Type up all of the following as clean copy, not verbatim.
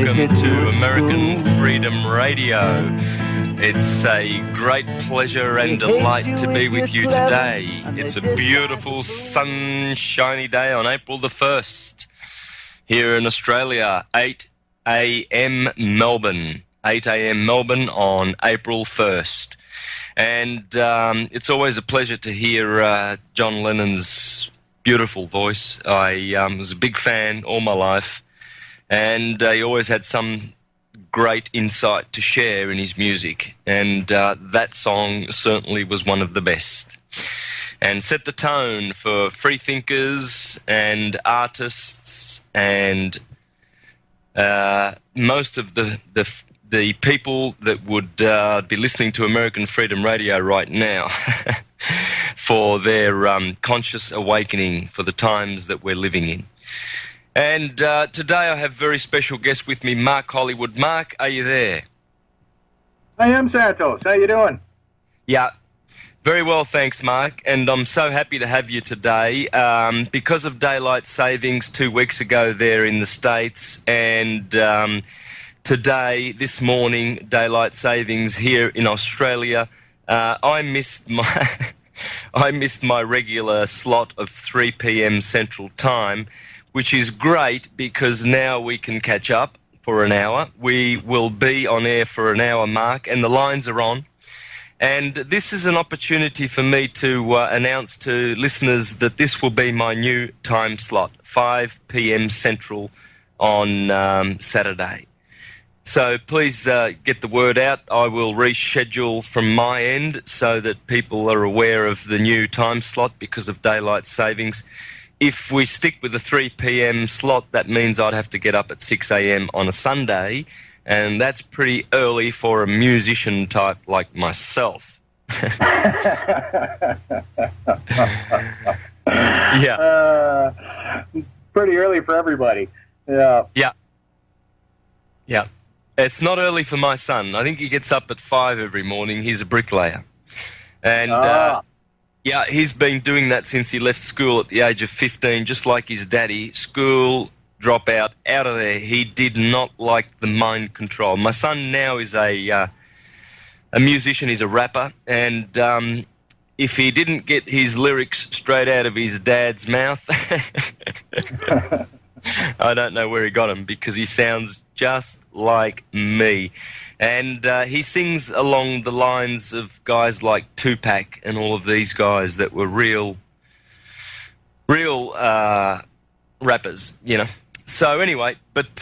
welcome to American Freedom Radio. It's a great pleasure and delight to be with you today. It's a beautiful, sunshiny day on April the 1st here in Australia, 8 a.m. Melbourne. 8 a.m. Melbourne on April 1st. And it's always a pleasure to hear John Lennon's beautiful voice. I was a big fan all my life, and he always had some great insight to share in his music, and that song certainly was one of the best, and set the tone for free thinkers and artists and most of the people that would be listening to American Freedom Radio right now for their conscious awakening for the times that we're living in. And today I have a very special guest with me, Mark Hollywood. Mark, are you there? I am, Santos. How you doing? Yeah, very well, thanks, Mark. And I'm so happy to have you today because of daylight savings 2 weeks ago there in the States, and today, this morning, daylight savings here in Australia. I missed my regular slot of 3 p.m. Central Time, which is great because now we can catch up for an hour. We will be on air for an hour, Mark, and the lines are on. And this is an opportunity for me to announce to listeners that this will be my new time slot, 5 p.m. Central on Saturday. So please get the word out. I will reschedule from my end so that people are aware of the new time slot because of daylight savings. If we stick with the 3 p.m. slot, that means I'd have to get up at 6 a.m. on a Sunday, and that's pretty early for a musician type like myself. Yeah. Pretty early for everybody. Yeah. Yeah. Yeah. It's not early for my son. I think he gets up at 5 every morning. He's a bricklayer. And, yeah, he's been doing that since he left school at the age of 15, just like his daddy. School, dropout, out of there. He did not like the mind control. My son now is a musician. He's a rapper. And if he didn't get his lyrics straight out of his dad's mouth, I don't know where he got them, because he sounds just like me. And he sings along the lines of guys like Tupac and all of these guys that were real rappers, you know. So anyway, but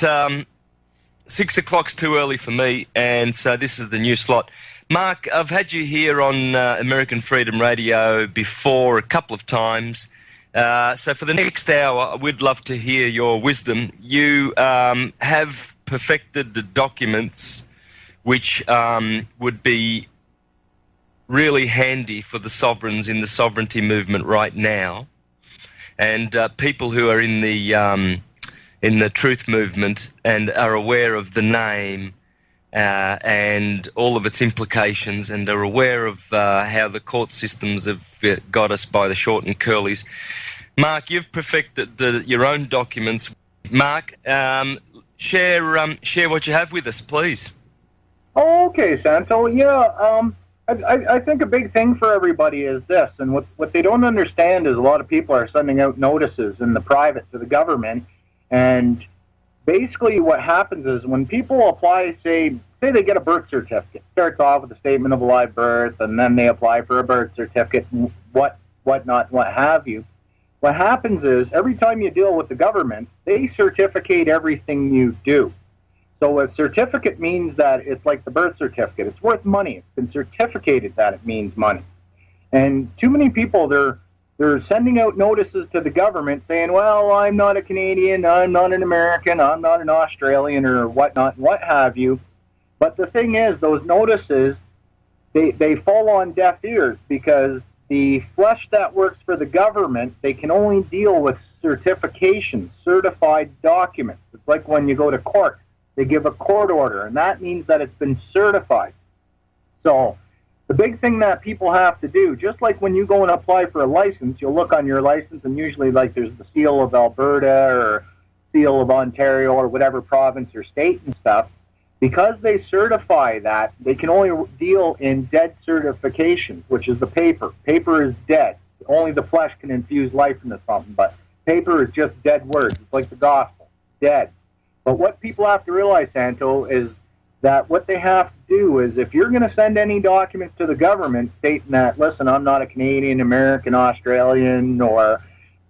6 o'clock's too early for me, and so this is the new slot. Mark, I've had you here on American Freedom Radio before a couple of times. So for the next hour, we'd love to hear your wisdom. You have perfected the documents which would be really handy for the sovereigns in the sovereignty movement right now, and people who are in the truth movement and are aware of the name and all of its implications, and are aware of how the court systems have got us by the short and curlies. Mark, you've perfected your own documents. Mark, share what you have with us, please. Oh, okay, Santo. Yeah, I think a big thing for everybody is this, and what they don't understand is a lot of people are sending out notices in the private to the government, and basically what happens is when people apply, say they get a birth certificate, starts off with a statement of a live birth, and then they apply for a birth certificate, whatnot, what have you. What happens is every time you deal with the government, they certificate everything you do. So a certificate means that it's like the birth certificate. It's worth money. It's been certificated that it means money. And too many people, they're sending out notices to the government saying, well, I'm not a Canadian, I'm not an American, I'm not an Australian, or whatnot, what have you. But the thing is, those notices, they fall on deaf ears, because the flesh that works for the government, they can only deal with certifications, certified documents. It's like when you go to court. They give a court order, and that means that it's been certified. So the big thing that people have to do, just like when you go and apply for a license, you'll look on your license, and usually like there's the seal of Alberta or seal of Ontario or whatever province or state and stuff, because they certify that, they can only deal in dead certifications, which is the paper. Paper is dead. Only the flesh can infuse life into something, but paper is just dead words. It's like the gospel, dead. But what people have to realize, Santo, is that what they have to do is, if you're going to send any documents to the government stating that, listen, I'm not a Canadian, American, Australian, or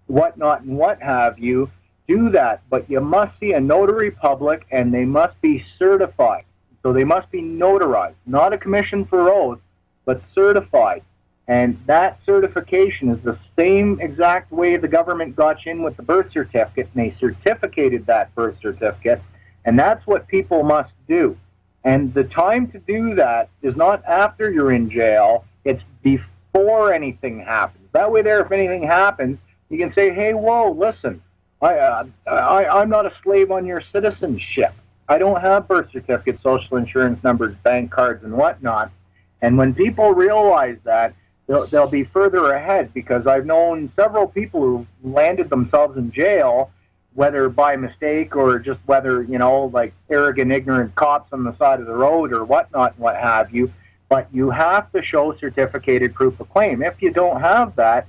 whatnot and what have you, do that. But you must see a notary public, and they must be certified. So they must be notarized, not a commission for oath, but certified. And that certification is the same exact way the government got you in with the birth certificate, and they certificated that birth certificate, and that's what people must do. And the time to do that is not after you're in jail, it's before anything happens. That way there, if anything happens, you can say, hey, whoa, listen, I'm not a slave on your citizenship. I don't have birth certificates, social insurance numbers, bank cards, and whatnot. And when people realize that, they'll be further ahead, because I've known several people who landed themselves in jail, whether by mistake or just whether, like arrogant, ignorant cops on the side of the road or whatnot and what have you. But you have to show certificated proof of claim. If you don't have that,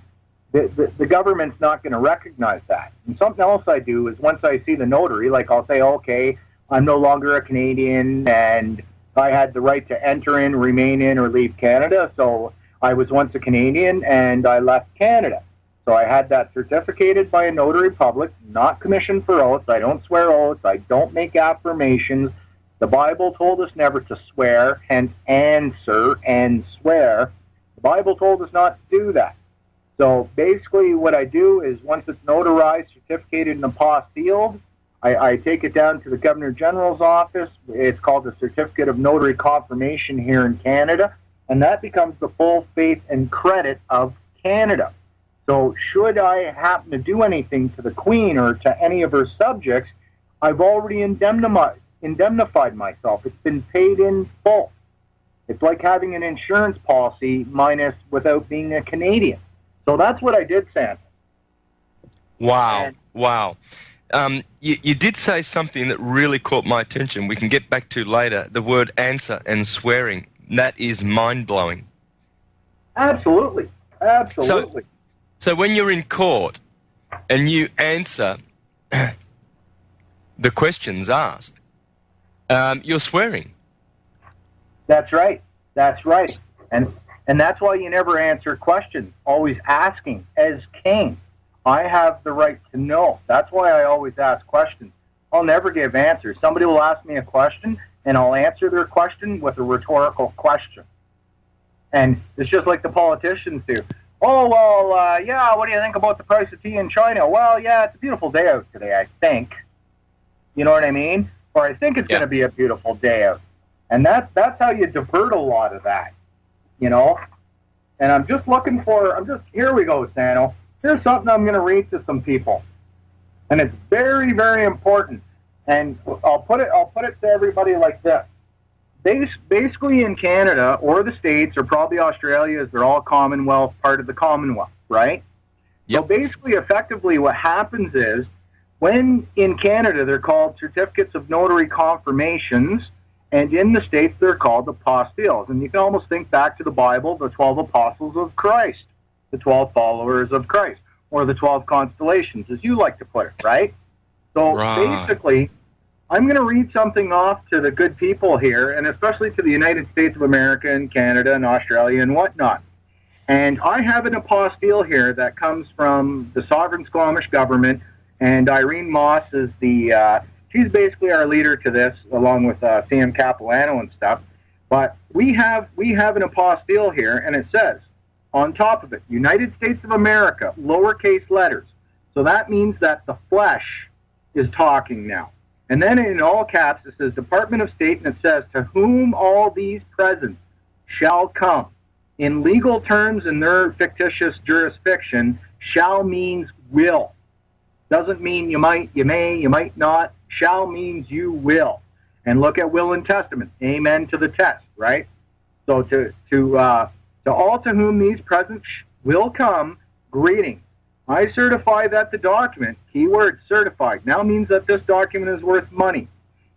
the government's not going to recognize that. And something else I do is, once I see the notary, like I'll say, okay, I'm no longer a Canadian and I had the right to enter in, remain in, or leave Canada. So I was once a Canadian and I left Canada. So I had that certificated by a notary public, not commissioned for oaths. I don't swear oaths. I don't make affirmations. The Bible told us never to swear, hence answer and swear. The Bible told us not to do that. So basically what I do is, once it's notarized, certificated, and apostilled, I take it down to the Governor General's office. It's called the Certificate of Notary Confirmation here in Canada, and that becomes the full faith and credit of Canada. So should I happen to do anything to the Queen or to any of her subjects, I've already indemnified myself. It's been paid in full. It's like having an insurance policy minus without being a Canadian. So that's what I did, Sam. Wow, wow. You did say something that really caught my attention. We can get back to later. The word answer and swearing. That is mind-blowing. Absolutely. Absolutely. So when you're in court and you answer the questions asked, you're swearing. That's right. That's right. And that's why you never answer questions, always asking. As king, I have the right to know. That's why I always ask questions. I'll never give answers. Somebody will ask me a question, and I'll answer their question with a rhetorical question. And it's just like the politicians do. Oh, well, yeah, what do you think about the price of tea in China? Well, yeah, it's a beautiful day out today, I think. You know what I mean? Or I think it's going to be a beautiful day out. And that's how you divert a lot of that, And I'm just looking for, here we go, Sano. Here's something I'm going to read to some people. And it's very, very important. And I'll put it to everybody like this. Basically in Canada or the States or probably Australia, as they're all Commonwealth, part of the Commonwealth, right? Yep. So basically, effectively, what happens is, when in Canada they're called certificates of notary confirmations, and in the States they're called apostilles. And you can almost think back to the Bible, the 12 apostles of Christ, the 12 followers of Christ, or the 12 constellations, as you like to put it, right? So basically, I'm going to read something off to the good people here, and especially to the United States of America and Canada and Australia and whatnot. And I have an apostille here that comes from the Sovereign Squamish government, and Irene Moss is she's basically our leader to this, along with Sam Capilano and stuff. But we have an apostille here, and it says, on top of it, United States of America, lowercase letters. So that means that the flesh is talking now. And then in all caps, it says Department of State, and it says, to whom all these presents shall come. In legal terms, in their fictitious jurisdiction, shall means will. Doesn't mean you might, you may, you might not. Shall means you will. And look at will and testament. Amen to the test, right? So to all to whom these presents will come, greetings. I certify that the document, keyword certified, now means that this document is worth money.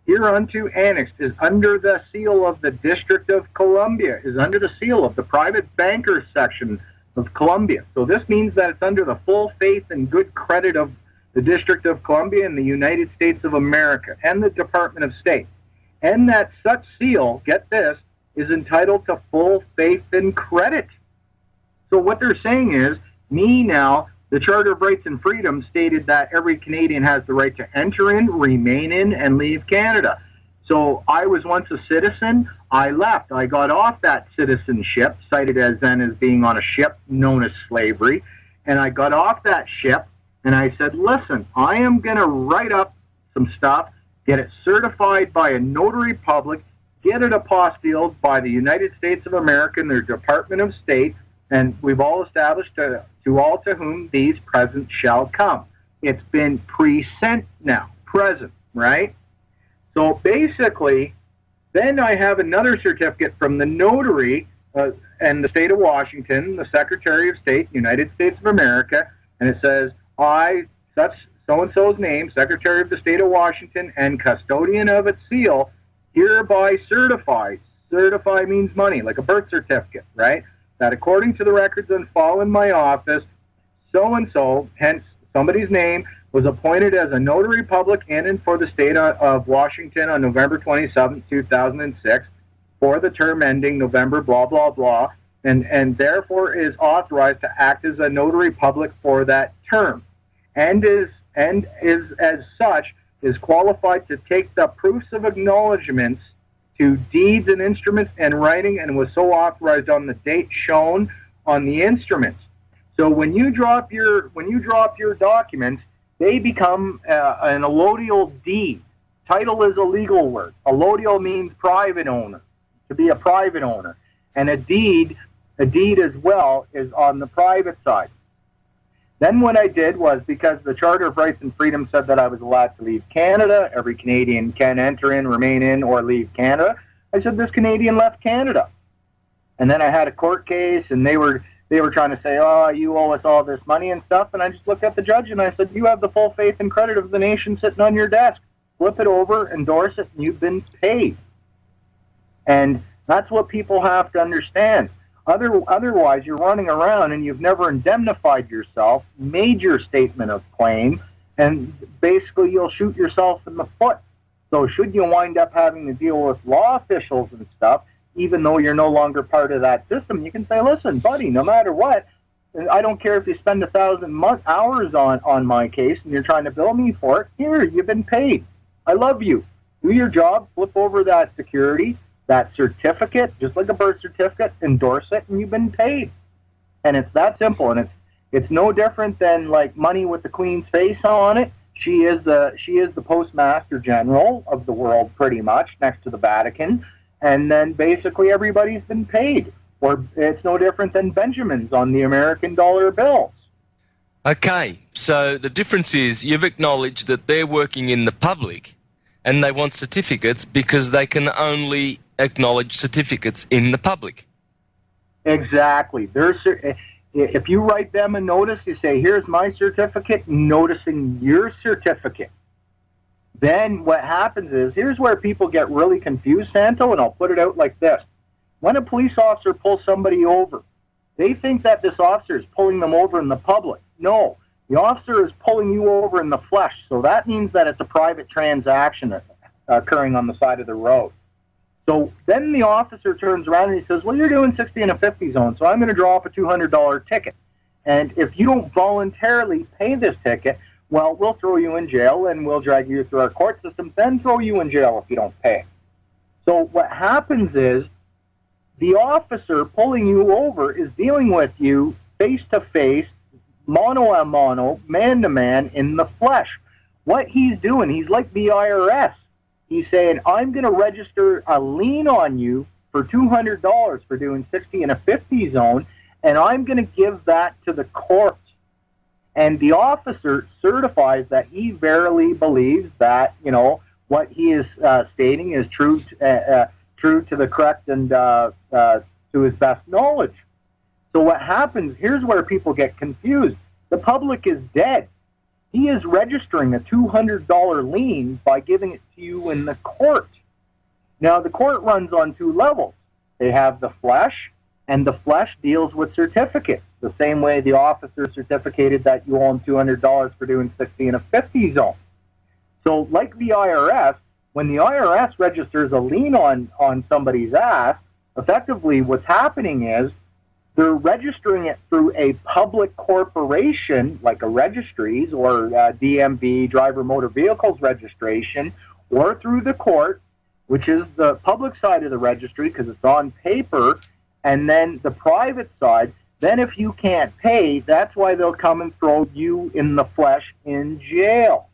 Hereunto annexed is under the seal of the District of Columbia, is under the seal of the private bankers section of Columbia. So this means that it's under the full faith and good credit of the District of Columbia and the United States of America and the Department of State. And that such seal, get this, is entitled to full faith and credit. So what they're saying is, me now, the Charter of Rights and Freedoms stated that every Canadian has the right to enter in, remain in, and leave Canada. So I was once a citizen. I left. I got off that citizenship, cited as then as being on a ship known as slavery, and I got off that ship, and I said, listen, I am going to write up some stuff, get it certified by a notary public, get it apostilled by the United States of America and their Department of State, and we've all established to all to whom these presents shall come. It's been pre-sent now, present, right? So basically, then I have another certificate from the notary and the state of Washington, the Secretary of State, United States of America, and it says, I, such so-and-so's name, Secretary of the State of Washington, and custodian of its seal, hereby certify. Certify means money, like a birth certificate, right? That according to the records on file in my office, so-and-so, hence somebody's name, was appointed as a notary public in and for the state of Washington on November 27, 2006, for the term ending November blah, blah, blah, and therefore is authorized to act as a notary public for that term, and is as such is qualified to take the proofs of acknowledgments to deeds and instruments and writing, and was so authorized on the date shown on the instruments. So when you drop your documents, they become an allodial deed. Title is a legal word. Allodial means private owner, to be a private owner, and a deed as well is on the private side. Then what I did was, because the Charter of Rights and Freedom said that I was allowed to leave Canada, every Canadian can enter in, remain in, or leave Canada, I said this Canadian left Canada. And then I had a court case, and they were trying to say, oh, you owe us all this money and stuff, and I just looked at the judge and I said, you have the full faith and credit of the nation sitting on your desk. Flip it over, endorse it, and you've been paid. And that's what people have to understand. Otherwise, you're running around and you've never indemnified yourself, made your statement of claim, and basically you'll shoot yourself in the foot. So should you wind up having to deal with law officials and stuff, even though you're no longer part of that system, you can say, listen, buddy, no matter what, I don't care if you spend 1,000 hours on my case and you're trying to bill me for it, here, you've been paid. I love you. Do your job, flip over that security, that certificate, just like a birth certificate, endorse it, and you've been paid. And it's that simple, and it's no different than like money with the Queen's face on it. She is the Postmaster General of the world, pretty much, next to the Vatican. And then basically everybody's been paid. Or it's no different than Benjamins on the American dollar bills. Okay, so the difference is you've acknowledged that they're working in the public and they want certificates because they can only acknowledge certificates in the public. Exactly. If you write them a notice, you say, here's my certificate, noticing your certificate. Then what happens is, here's where people get really confused, Santo, and I'll put it out like this. When a police officer pulls somebody over, they think that this officer is pulling them over in the public. No, the officer is pulling you over in the flesh, so that means that it's a private transaction occurring on the side of the road. So then the officer turns around and he says, well, you're doing 60 in a 50 zone, so I'm going to draw up a $200 ticket. And if you don't voluntarily pay this ticket, well, we'll throw you in jail and we'll drag you through our court system, then throw you in jail if you don't pay. So what happens is the officer pulling you over is dealing with you face-to-face, mano-a-mano, man-to-man in the flesh. What he's doing, he's like the IRS. He's saying, I'm going to register a lien on you for $200 for doing 60 in a 50 zone, and I'm going to give that to the court. And the officer certifies that he verily believes that, you know, what he is stating is true to the correct and to his best knowledge. So what happens, here's where people get confused. The public is dead. He is registering a $200 lien by giving it to you in the court. Now, the court runs on two levels. They have the flesh, and the flesh deals with certificates, the same way the officer certificated that you owe him $200 for doing 60 in a 50 zone. So like the IRS, when the IRS registers a lien on somebody's ass, effectively what's happening is they're registering it through a public corporation, like a registries or DMV, driver motor vehicles registration, or through the court, which is the public side of the registry because it's on paper, and then the private side. Then if you can't pay, that's why they'll come and throw you in the flesh in jail.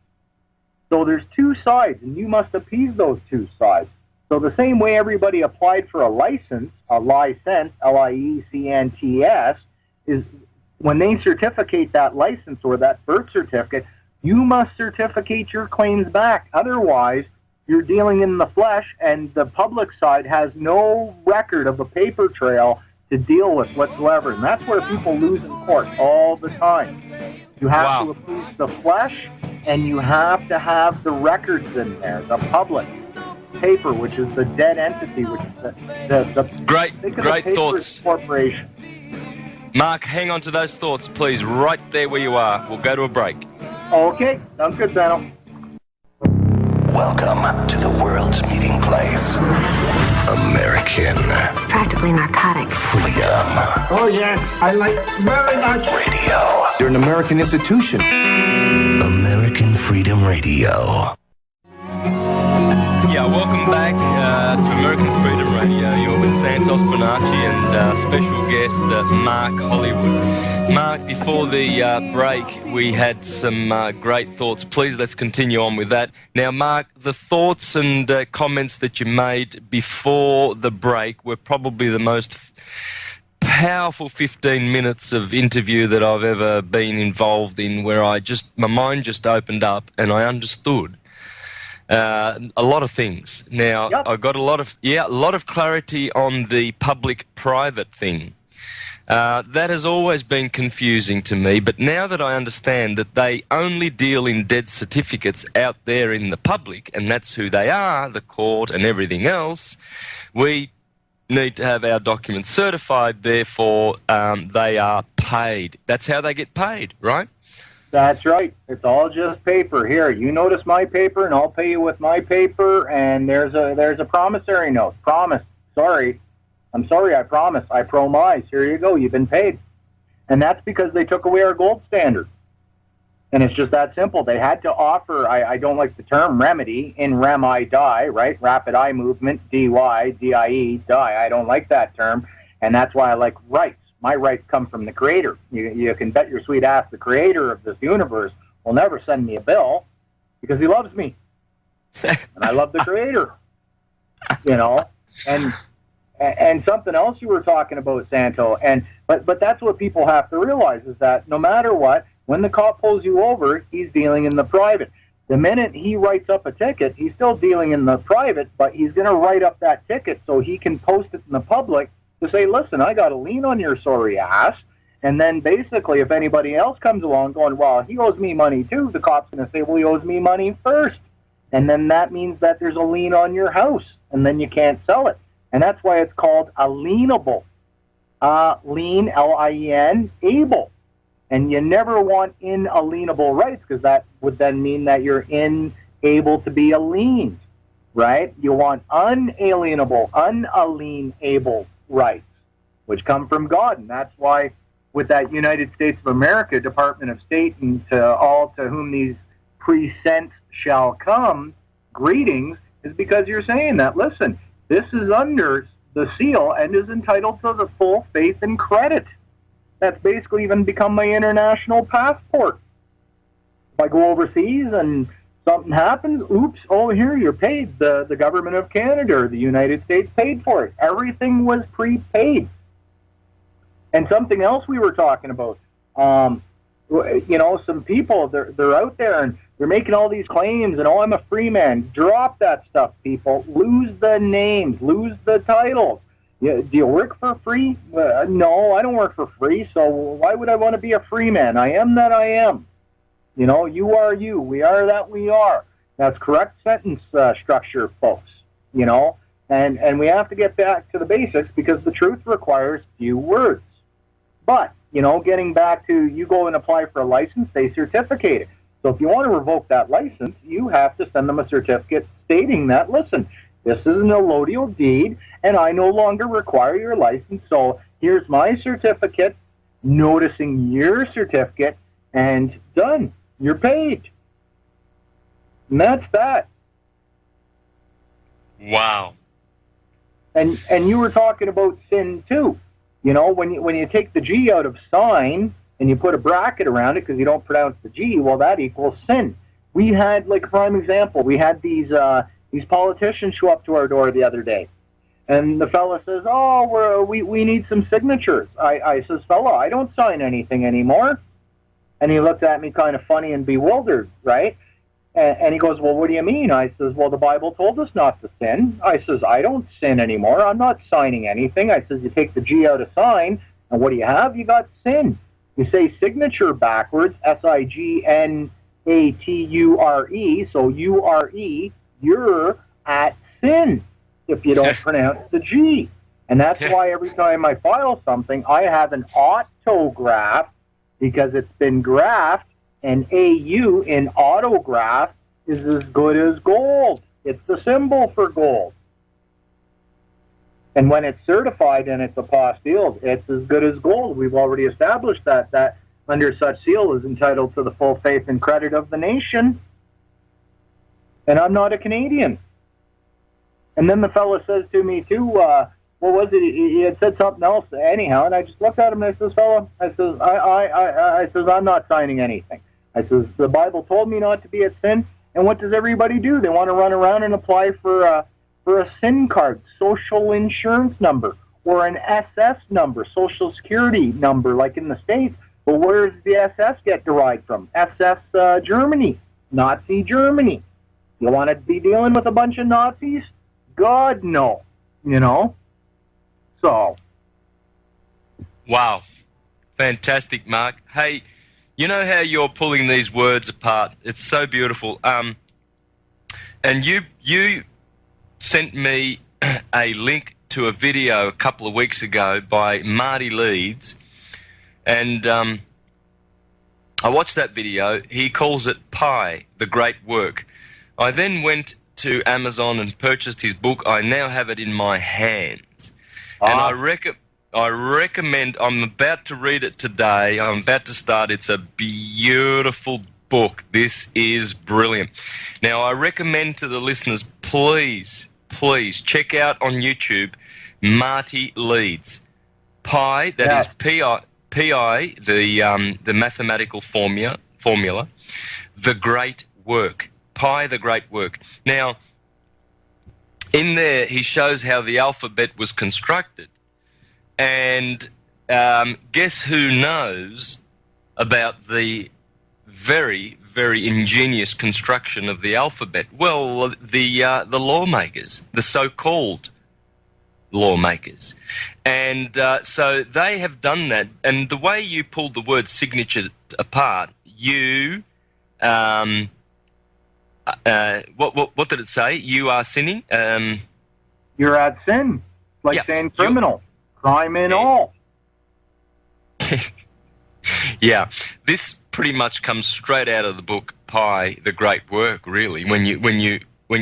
So there's two sides, and you must appease those two sides. So the same way everybody applied for a license, L-I-E-C-N-T-S, is when they certificate that license or that birth certificate, you must certificate your claims back. Otherwise, you're dealing in the flesh, and the public side has no record of a paper trail to deal with whatsoever. And that's where people lose in court all the time. You have to appease the flesh, and you have to have the records in there, the public paper, which is the dead entity, which is the great thoughts. Corporation. Mark, hang on to those thoughts, please, right there where you are. We'll go to a break. Okay, sounds good, Santos. Welcome to the world's meeting place. American. It's practically narcotics. Freedom. Oh, yes, I like very much. Radio. You're an American institution. American Freedom Radio. Yeah, welcome back to American Freedom Radio. You're with Santos, Bonacci, and special guest Mark Hollywood. Mark, before the break, we had some great thoughts. Please, let's continue on with that. Now, Mark, the thoughts and comments that you made before the break were probably the most powerful 15 minutes of interview that I've ever been involved in, where my mind just opened up and I understood a lot of things. Now, Yep. I got a lot of clarity on the public-private thing. That has always been confusing to me, but now that I understand that they only deal in dead certificates out there in the public, and that's who they are, the court and everything else, we need to have our documents certified, therefore they are paid. That's how they get paid, right? That's right. It's all just paper. Here, you notice my paper, and I'll pay you with my paper. And there's a promissory note. Promise. Sorry. I'm sorry. I promise. I promise. Here you go. You've been paid. And that's because they took away our gold standard. And it's just that simple. They had to offer. I don't like the term remedy. In rem, I die. Right? Rapid eye movement. DY, DIE, die. I don't like that term. And that's why I like rights. My rights come from the Creator. You can bet your sweet ass the Creator of this universe will never send me a bill because he loves me. And I love the Creator. You know? And something else you were talking about, Santo, but that's what people have to realize is that no matter what, when the cop pulls you over, he's dealing in the private. The minute he writes up a ticket, he's still dealing in the private, but he's going to write up that ticket so he can post it in the public to say, listen, I got a lien on your sorry ass. And then basically if anybody else comes along going, well, he owes me money too, the cop's going to say, well, he owes me money first. And then that means that there's a lien on your house, and then you can't sell it. And that's why it's called alienable. Lien, L-I-E-N, able. And you never want inalienable rights because that would then mean that you're unable to be aliened, right? You want unalienable, unalienable rights, which come from God. And that's why with that United States of America, Department of State, and to all to whom these presents shall come, greetings, is because you're saying that, listen, this is under the seal and is entitled to the full faith and credit. That's basically even become my international passport. If I go overseas and something happens, oops, oh, here, you're paid. The government of Canada or the United States paid for it. Everything was prepaid. And something else we were talking about, you know, some people, they're out there and they're making all these claims and, oh, I'm a free man. Drop that stuff, people. Lose the names. Lose the titles. Yeah, do you work for free? No, I don't work for free, so why would I want to be a free man? I am that I am. You know, you are you. We are that we are. That's correct sentence structure, folks. You know, and we have to get back to the basics because the truth requires few words. But, you know, getting back to you go and apply for a license, they certificate it. So if you want to revoke that license, you have to send them a certificate stating that, listen, this is an allodial deed, and I no longer require your license, so here's my certificate, noticing your certificate, and done. You're paid. And that's that. Wow. And you were talking about sin too. You know, when you take the G out of sign and you put a bracket around it because you don't pronounce the G, well, that equals sin. We had, like a prime example, we had these politicians show up to our door the other day. And the fella says, oh, we need some signatures. I says, fella, I don't sign anything anymore. And he looked at me kind of funny and bewildered, right? And he goes, well, what do you mean? I says, well, the Bible told us not to sin. I says, I don't sin anymore. I'm not signing anything. I says, you take the G out of sign, and what do you have? You got sin. You say signature backwards, S-I-G-N-A-T-U-R-E, so U-R-E, you're at sin if you don't pronounce the G. And that's why every time I file something, I have an autograph because it's been graphed, and AU in autograph is as good as gold. It's the symbol for gold. And when it's certified and it's apostilled, it's as good as gold. We've already established that under such seal is entitled to the full faith and credit of the nation. And I'm not a Canadian. And then the fellow says to me, too, what was it? He had said something else anyhow, and I just looked at him and I says, fella, I says, I says, I'm not signing anything. I says, the Bible told me not to be at sin, and what does everybody do? They want to run around and apply for a SIN card, social insurance number, or an SS number, social security number, like in the States. But where does the SS get derived from? SS Germany, Nazi Germany. You want to be dealing with a bunch of Nazis? God, no. You know? So. Wow. Fantastic, Mark. Hey, you know how you're pulling these words apart? It's so beautiful. And you sent me a link to a video a couple of weeks ago by Marty Leeds, and I watched that video. He calls it Pi, the Great Work. I then went to Amazon and purchased his book. I now have it in my hands, and I recommend, I'm about to read it today. I'm about to start. It's a beautiful book. This is brilliant. Now, I recommend to the listeners, please check out on YouTube Marty Leeds. Pi, that is P-I, the mathematical formula, the great work. Pi, the great work. Now, in there, he shows how the alphabet was constructed. And guess who knows about the very, very ingenious construction of the alphabet? Well, the lawmakers, the so-called lawmakers. And so they have done that. And the way you pulled the word signature apart, you, what did it say? You are sinning? You're at sin, like saying criminal. Crime in all. Yeah, this pretty much comes straight out of the book Pi, the Great Work. Really, when you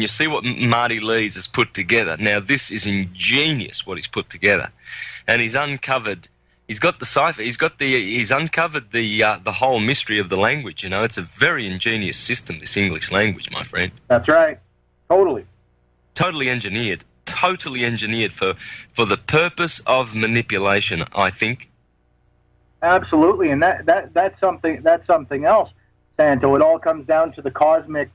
see what Marty Leeds has put together. Now, this is ingenious what he's put together, and he's uncovered. He's got the cipher. He's uncovered the whole mystery of the language. You know, it's a very ingenious system. This English language, my friend. That's right. Totally engineered. Totally engineered for the purpose of manipulation, I think. Absolutely, and that's something else, Santo. It all comes down to the cosmic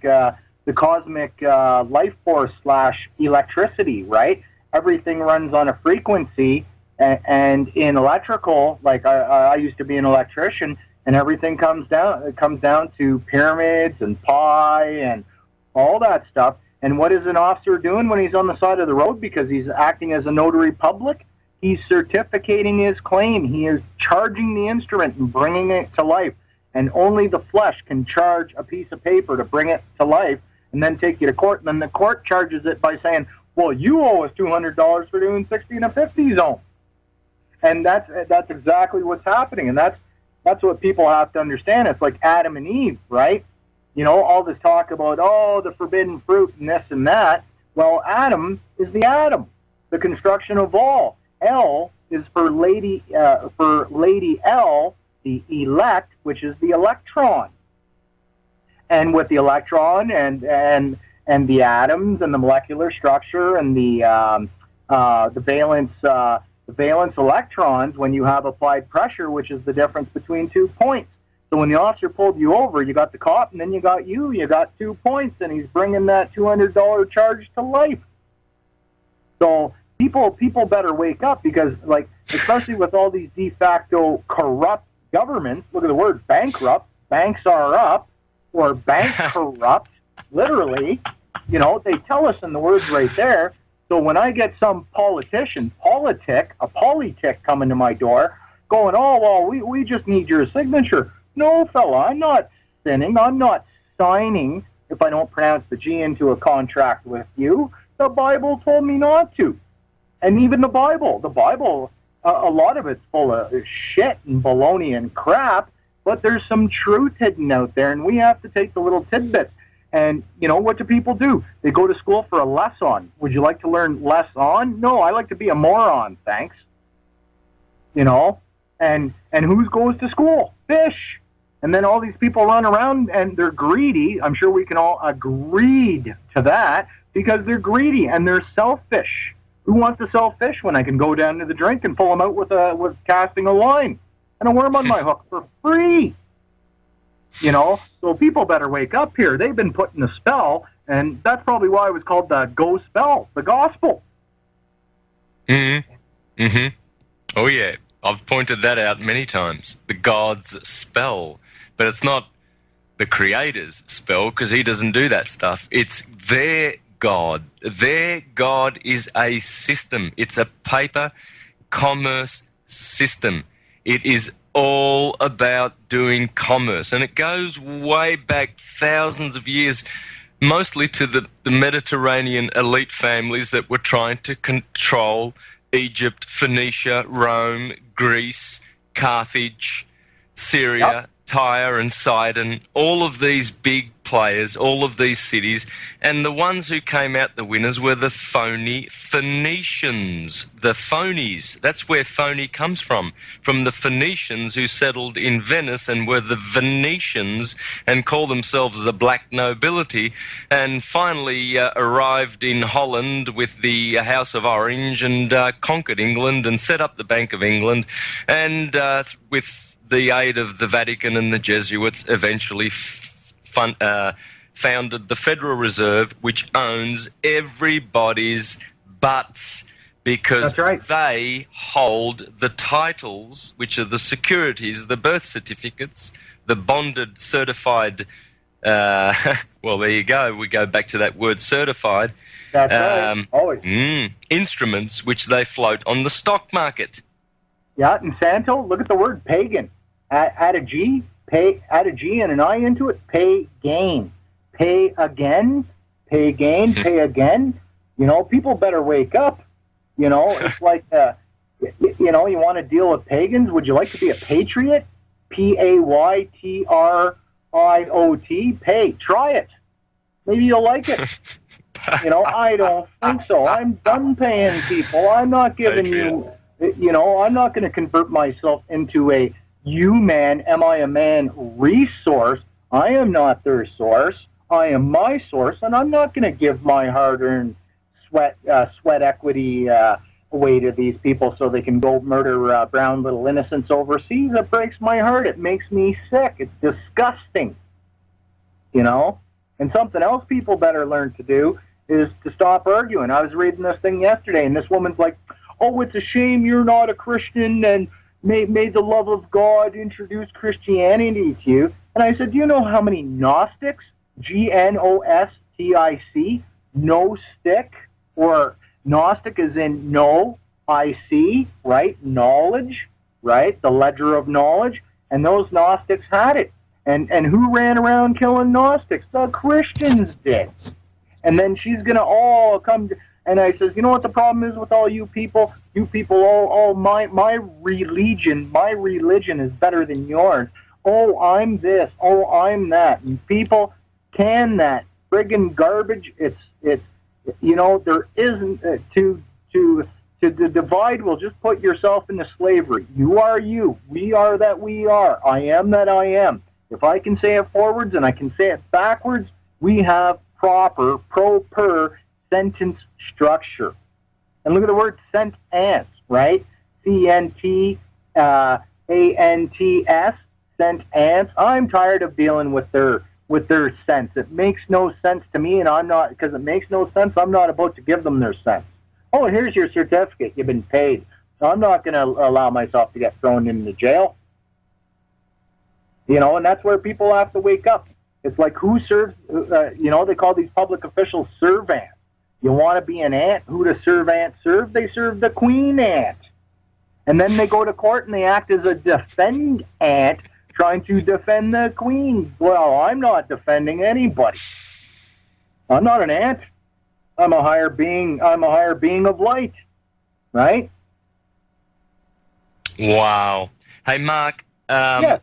life force / electricity, right? Everything runs on a frequency, and in electrical, like I used to be an electrician, and everything comes down to pyramids and pi and all that stuff. And what is an officer doing when he's on the side of the road because he's acting as a notary public? He's certificating his claim. He is charging the instrument and bringing it to life. And only the flesh can charge a piece of paper to bring it to life and then take you to court. And then the court charges it by saying, well, you owe us $200 for doing 60 in a 50 zone. And that's exactly what's happening. And that's what people have to understand. It's like Adam and Eve, right? You know, all this talk about, oh, the forbidden fruit and this and that. Well, Adam is the atom, the construction of all. L is for Lady L, the elect, which is the electron. And with the electron and the atoms and the molecular structure and the valence electrons, when you have applied pressure, which is the difference between 2 points. So when the officer pulled you over, you got the cop, and then you got 2 points, and he's bringing that $200 charge to life. So people better wake up, because, like, especially with all these de facto corrupt governments, look at the word bankrupt, banks are up, or bank corrupt, literally, you know, they tell us in the words right there. So when I get some politician, a politic coming to my door, going, oh, well, we just need your signature. No, fella, I'm not sinning. I'm not signing, if I don't pronounce the G, into a contract with you. The Bible told me not to. And even the Bible, a lot of it's full of shit and baloney and crap, but there's some truth hidden out there, and we have to take the little tidbits. And, you know, what do people do? They go to school for a lesson. Would you like to learn less on? No, I like to be a moron, thanks. You know? And who goes to school? Fish. And then all these people run around and they're greedy. I'm sure we can all agree to that, because they're greedy and they're selfish. Who wants to sell fish when I can go down to the drink and pull them out with casting a line and a worm on my hook for free? You know, so people better wake up here. They've been put in a spell, and that's probably why it was called the Go Spell, the gospel. Mm-hmm. Mm-hmm. Oh, yeah. I've pointed that out many times. The God's spell. But it's not the Creator's spell, because he doesn't do that stuff. It's their God. Their God is a system. It's a paper commerce system. It is all about doing commerce, and it goes way back thousands of years, mostly to the Mediterranean elite families that were trying to control Egypt, Phoenicia, Rome, Greece, Carthage, Syria, Tyre and Sidon, all of these big players, all of these cities, and the ones who came out the winners were the phony Phoenicians, the phonies. That's where phony comes from the Phoenicians who settled in Venice and were the Venetians and called themselves the black nobility, and finally arrived in Holland with the House of Orange and conquered England and set up the Bank of England, and with the aid of the Vatican and the Jesuits, eventually founded the Federal Reserve, which owns everybody's butts, because they hold the titles, which are the securities, the birth certificates, the bonded certified, well, there you go. We go back to that word certified. That's right. Always. Instruments which they float on the stock market. Yeah, and Santo, look at the word pagan. Add a G and an I into it. Pay gain. Pay again. Pay gain. Pay again. You know, people better wake up. You know, it's like, you know, you want to deal with pagans. Would you like to be a patriot? Paytriot. Pay. Try it. Maybe you'll like it. You know, I don't think so. I'm done paying people. I'm not giving you, you know, I'm not going to convert myself into a you man, am I a man resource. I am not their source. I am my source, and I'm not going to give my hard-earned sweat equity away to these people so they can go murder brown little innocents overseas. It breaks my heart. It makes me sick. It's disgusting. You know? And something else people better learn to do is to stop arguing. I was reading this thing yesterday, and this woman's like, oh, it's a shame you're not a Christian, and may the love of God introduce Christianity to you. And I said, do you know how many Gnostics, Gnostic, no stick, or Gnostic as in no, I see, right? Knowledge, right? The ledger of knowledge. And those Gnostics had it. And who ran around killing Gnostics? The Christians did. And then she's going to all come... And I says, you know what the problem is with all you people? You people, my religion is better than yours. Oh, I'm this. Oh, I'm that. And people can that friggin' garbage. It's you know, there isn't to the divide will just put yourself into slavery. You are you. We are that we are. I am that I am. If I can say it forwards and I can say it backwards, we have proper sentence structure. And look at the word sentence, right? C-N-T-A-N-T-S, sentence. I'm tired of dealing with their sense. It makes no sense to me, and I'm not, because it makes no sense, I'm not about to give them their sense. Oh, here's your certificate. You've been paid. So I'm not going to allow myself to get thrown into jail. You know, and that's where people have to wake up. It's like who serves, you know, they call these public officials servants. You want to be an ant? Who does servant serve? They serve the queen ant. And then they go to court and they act as a defend ant trying to defend the queen. Well, I'm not defending anybody. I'm not an ant. I'm a higher being. I'm a higher being of light. Right? Wow. Hey, Mark. Yes.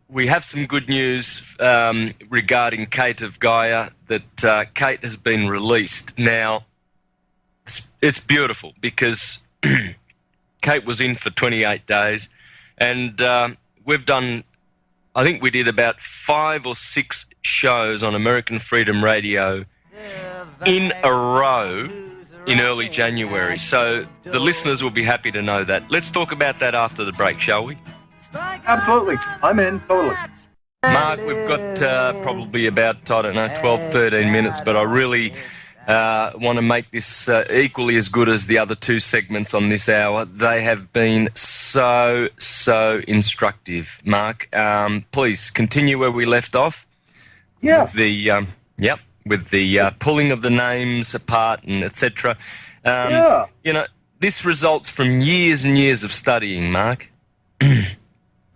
We have some good news regarding Kate of Gaia, that Kate has been released. Now, it's beautiful because Kate was in for 28 days, and we've done, I think we did about 5 or 6 shows on American Freedom Radio in a row in early January. So the listeners will be happy to know that. Let's talk about that after the break, shall we? Absolutely. I'm in, totally. Mark, we've got probably about, 12, 13 minutes, but I really want to make this equally as good as the other 2 segments on this hour. They have been so instructive. Mark, please continue where we left off. Yeah. With the pulling of the names apart and etc. You know, this results from years and years of studying, Mark.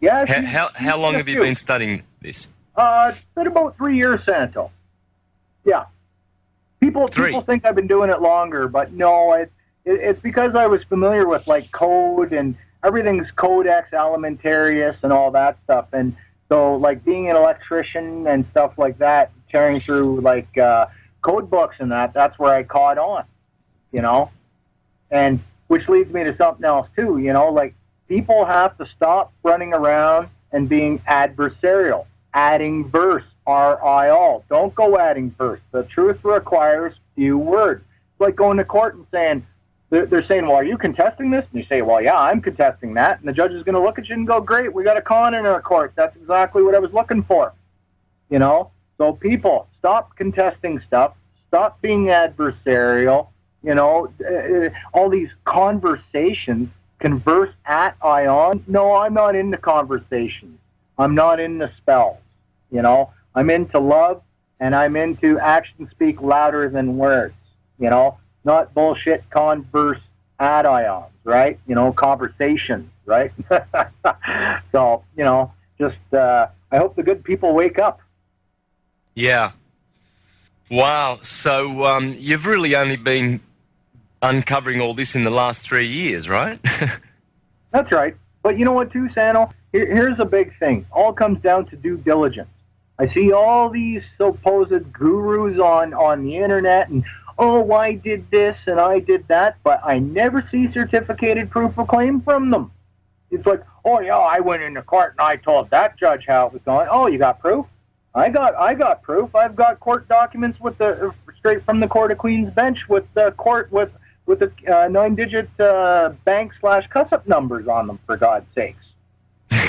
Yeah. How long have you been studying this? It's been about 3 years, Santos. Yeah. People think I've been doing it longer, but no, it's because I was familiar with like code and everything's Codex Alimentarius and all that stuff, and so like being an electrician and stuff like that, tearing through like code books and that's where I caught on, you know, and which leads me to something else too, you know, like. People have to stop running around and being adversarial. Adding verse, R-I-all. Don't go adding verse. The truth requires few words. It's like going to court and saying, they're saying, well, are you contesting this? And you say, well, yeah, I'm contesting that. And the judge is going to look at you and go, great, we got a con in our court. That's exactly what I was looking for. You know? So people, stop contesting stuff. Stop being adversarial. You know, all these conversations. Converse at Ion. No, I'm not into conversations. I'm not into spells. You know, I'm into love, and I'm into actions speak louder than words. You know, not bullshit converse at Ions, right? You know, conversations, right? So, you know, just I hope the good people wake up. Yeah. Wow. So you've really only been uncovering all this in the last 3 years, right? That's right. But you know what, too, Sano? Here's a big thing. All comes down to due diligence. I see all these supposed gurus on the internet, and, oh, I did this and I did that, but I never see certificated proof of claim from them. It's like, oh, yeah, I went into court and I told that judge how it was going. Oh, you got proof? I got proof. I've got court documents with the straight from the Court of Queen's Bench with the court with the 9-digit bank/cuss-up numbers on them, for God's sakes.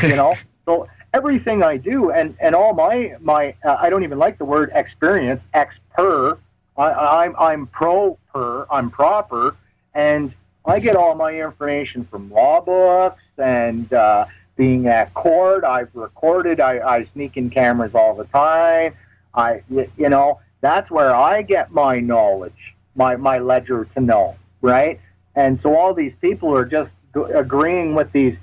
You know? So everything I do, and all my I don't even like the word experience, ex-per, I'm pro-per, I'm proper, and I get all my information from law books and being at court. I've recorded, I sneak in cameras all the time. You know, that's where I get my knowledge, my ledger to know. right? And so all these people are just agreeing with these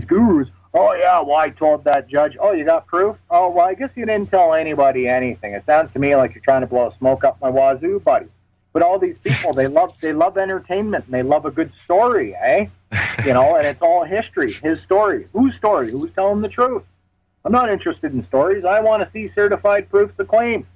gurus. Oh, yeah, well, I told that judge. Oh, you got proof? Oh, well, I guess you didn't tell anybody anything. It sounds to me like you're trying to blow smoke up my wazoo, buddy. But all these people, they love entertainment, and they love a good story, eh? You know, and it's all history, his story. Whose story? Who's telling the truth? I'm not interested in stories. I want to see certified proofs of claim.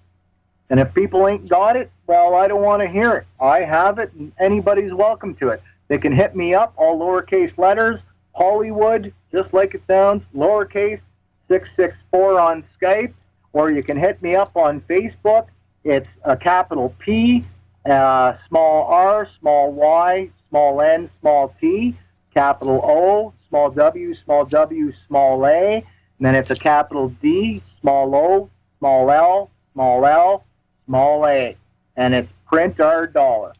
And if people ain't got it, well, I don't want to hear it. I have it, and anybody's welcome to it. They can hit me up, all lowercase letters, Hollywood, just like it sounds, lowercase, 664 on Skype, or you can hit me up on Facebook. It's a capital P, small r, small y, small n, small t, capital O, small w, small a, and then it's a capital D, small o, small l, small a, and it's print our dollar.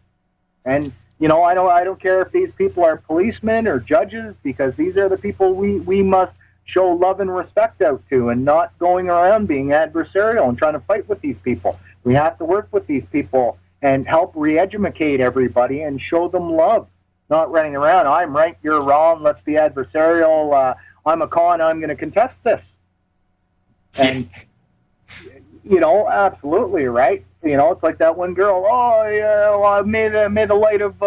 And you know, I don't care if these people are policemen or judges, because these are the people we must show love and respect out to, and not going around being adversarial and trying to fight with these people. We have to work with these people and help re-educate everybody and show them love, not running around, I'm right, you're wrong, let's be adversarial, I'm a con, I'm going to contest this. And, you know, absolutely, right? You know, it's like that one girl, oh, yeah, well, may the light of,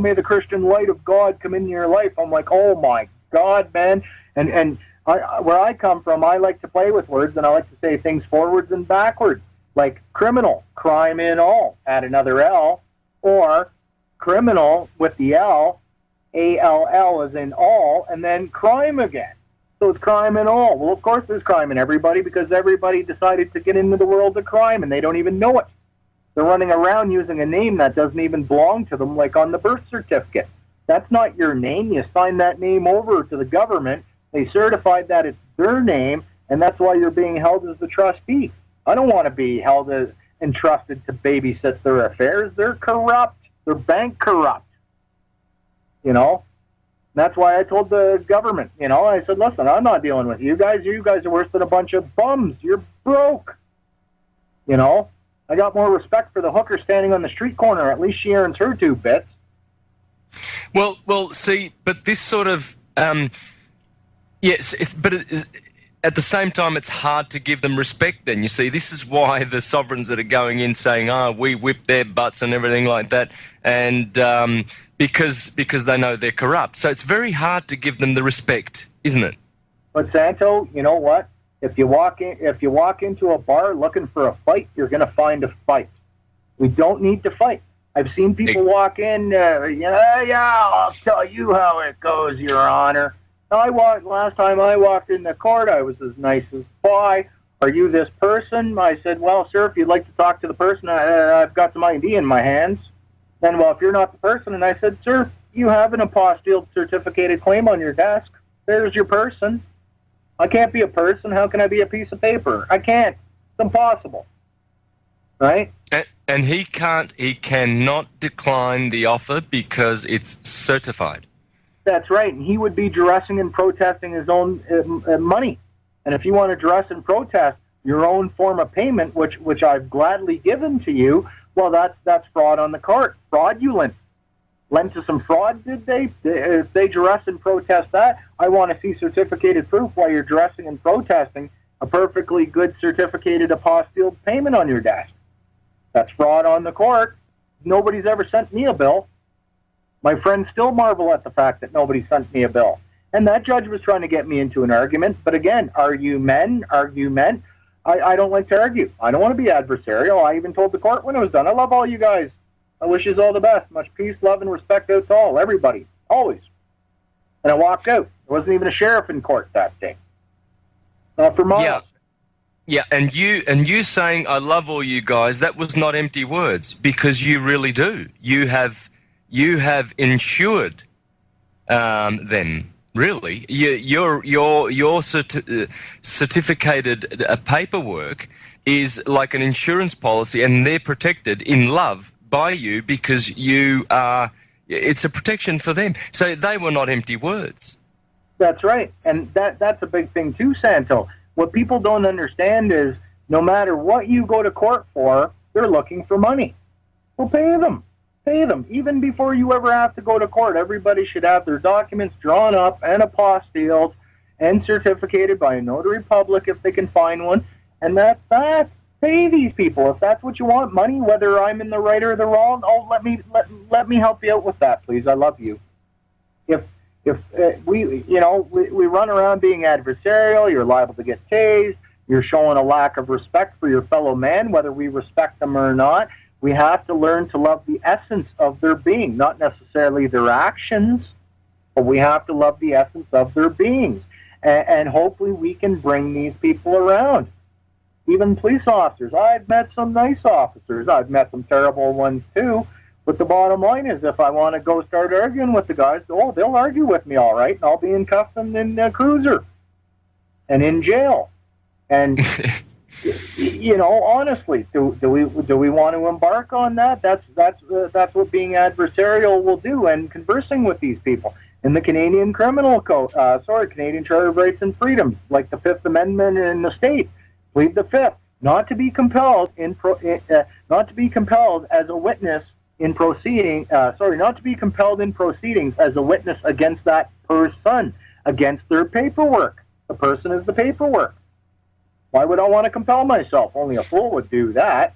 may the Christian light of God come into your life. I'm like, oh, my God, man. And where I come from, I like to play with words, and I like to say things forwards and backwards, like criminal, crime in all, add another L, or criminal with the L, A-L-L is in all, and then crime again. So it's crime and all. Well, of course there's crime in everybody, because everybody decided to get into the world of crime, and they don't even know it. They're running around using a name that doesn't even belong to them, like on the birth certificate. That's not your name. You sign that name over to the government. They certified that it's their name, and that's why you're being held as the trustee. I don't want to be held as entrusted to babysit their affairs. They're corrupt. They're bank corrupt. You know? That's why I told the government, you know, I said, listen, I'm not dealing with you guys. You guys are worse than a bunch of bums. You're broke. You know, I got more respect for the hooker standing on the street corner. At least she earns her 2 bits. Well, see, but this sort of, yes, at the same time, it's hard to give them respect then. You see, this is why the sovereigns that are going in saying, we whip their butts and everything like that, and because they know they're corrupt. So it's very hard to give them the respect, isn't it? But Santo, you know what? If you walk into a bar looking for a fight, you're going to find a fight. We don't need to fight. I've seen people walk in, yeah, I'll tell you how it goes, Your Honor. Last time I walked in the court, I was as nice as pie. Are you this person? I said, well, sir, if you'd like to talk to the person, I've got some ID in my hands. Then, well, if you're not the person, and I said, sir, you have an apostilled certificated claim on your desk. There's your person. I can't be a person. How can I be a piece of paper? I can't. It's impossible. Right? And he cannot decline the offer because it's certified. That's right. And he would be dressing and protesting his own money. And if you want to dress and protest your own form of payment, which I've gladly given to you, well, that's fraud on the court. Fraudulent. Lent to some fraud, did they? If they dress and protest that, I want to see certificated proof while you're dressing and protesting a perfectly good certificated apostilled payment on your desk. That's fraud on the court. Nobody's ever sent me a bill. My friends still marvel at the fact that nobody sent me a bill. And that judge was trying to get me into an argument. But again, argument. I don't like to argue. I don't want to be adversarial. I even told the court when it was done, I love all you guys. I wish you all the best. Much peace, love, and respect out to all, everybody, always. And I walked out. There wasn't even a sheriff in court that day. For miles. Yeah, and you saying I love all you guys, that was not empty words, because you really do. You have insured them. Really, your certificated paperwork is like an insurance policy, and they're protected in love by you because you are. It's a protection for them. So they were not empty words. That's right, and that's a big thing too, Santo. What people don't understand is no matter what you go to court for, they're looking for money. We'll pay them. Pay them. Even before you ever have to go to court, everybody should have their documents drawn up and apostilled and certificated by a notary public if they can find one. And that's that. Pay these people. If that's what you want, money, whether I'm in the right or the wrong, let me help you out with that, please. I love you. If we run around being adversarial, you're liable to get tased. You're showing a lack of respect for your fellow man, whether we respect them or not. We have to learn to love the essence of their being, not necessarily their actions, but we have to love the essence of their beings. And hopefully we can bring these people around. Even police officers. I've met some nice officers. I've met some terrible ones too. But the bottom line is, if I want to go start arguing with the guys, they'll argue with me all right, and I'll be in customs in a cruiser and in jail. And honestly, do we want to embark on that? That's what being adversarial will do, and conversing with these people. In the Canadian Criminal Code, Canadian Charter of Rights and Freedoms, like the Fifth Amendment in the state, plead the Fifth, not to be compelled as a witness in proceeding. Not to be compelled in proceedings as a witness against that person, against their paperwork. The person is the paperwork. Why would I want to compel myself? Only a fool would do that,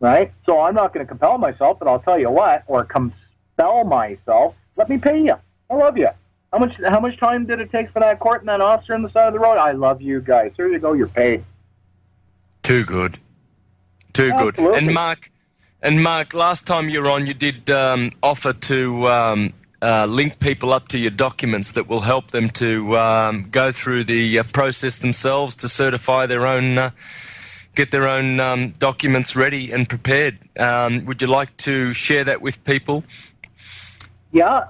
right? So I'm not going to compel myself, but I'll tell you what, or compel myself. Let me pay you. I love you. How much time did it take for that court and that officer on the side of the road? I love you guys. Here you go. You're paid. Too good. Too Absolutely. Good. And Mark, last time you were on, you did offer to link people up to your documents that will help them to go through the process themselves to certify their own, get their own documents ready and prepared. Would you like to share that with people? Yeah,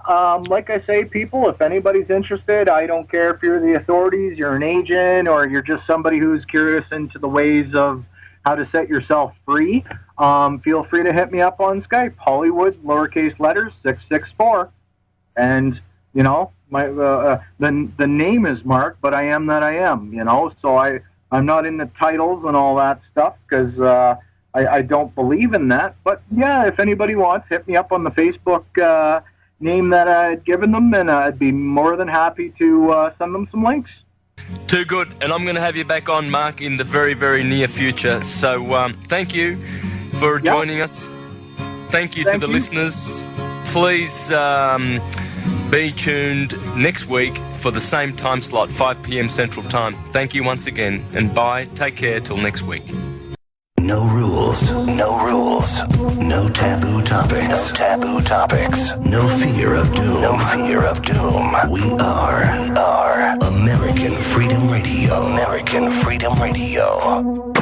like I say, people, if anybody's interested, I don't care if you're the authorities, you're an agent, or you're just somebody who's curious into the ways of how to set yourself free, feel free to hit me up on Skype, Hollywood, lowercase letters, 664. And, my the name is Mark, but I am that I am, so I'm not in the titles and all that stuff, because I don't believe in that. But, yeah, if anybody wants, hit me up on the Facebook name that I had given them, and I'd be more than happy to send them some links. Too good. And I'm going to have you back on, Mark, in the very, very near future. So thank you for joining us. Thank you to the listeners. Please be tuned next week for the same time slot, 5 p.m. Central Time. Thank you once again, and bye. Take care till next week. No rules, no rules, no taboo topics, no taboo topics, no fear of doom, no fear of doom. We are American Freedom Radio, American Freedom Radio.